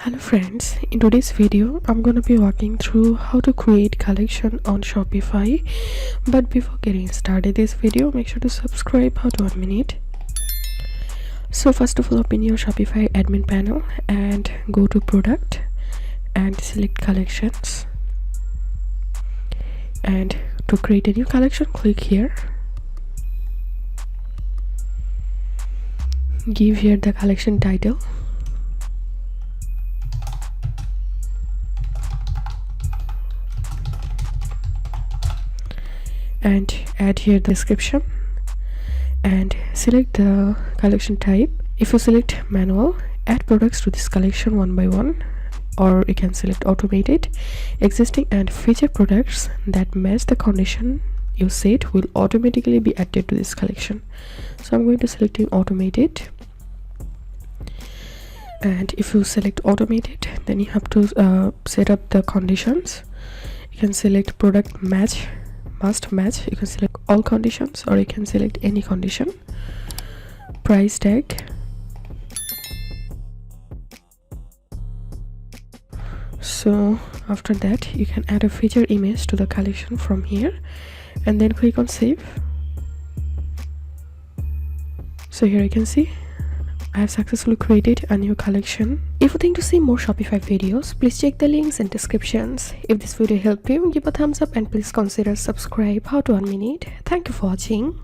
Hello friends, in today's video I'm gonna be walking through how to create collection on Shopify. But before getting started this video, make sure to subscribe. How to 1 minute. So first of all, open your Shopify admin panel and go to product and select collections, and to create a new collection, click here, give here the collection title, and add here the description and select the collection type. If you select manual, add products to this collection one by one, or you can select automated. Existing and future products that match the condition you set will automatically be added to this collection. So I'm going to select automated, and if you select automated, then you have to set up the conditions. You can select product match, must match. You can select all conditions, or you can select any condition. Price tag, so after that you can add a feature image to the collection from here, and then click on save. So here you can see I have successfully created a new collection. If you think to see more Shopify videos, please check the links in descriptions. If this video helped you, give a thumbs up and please consider subscribe. How to 1 minute. Thank you for watching.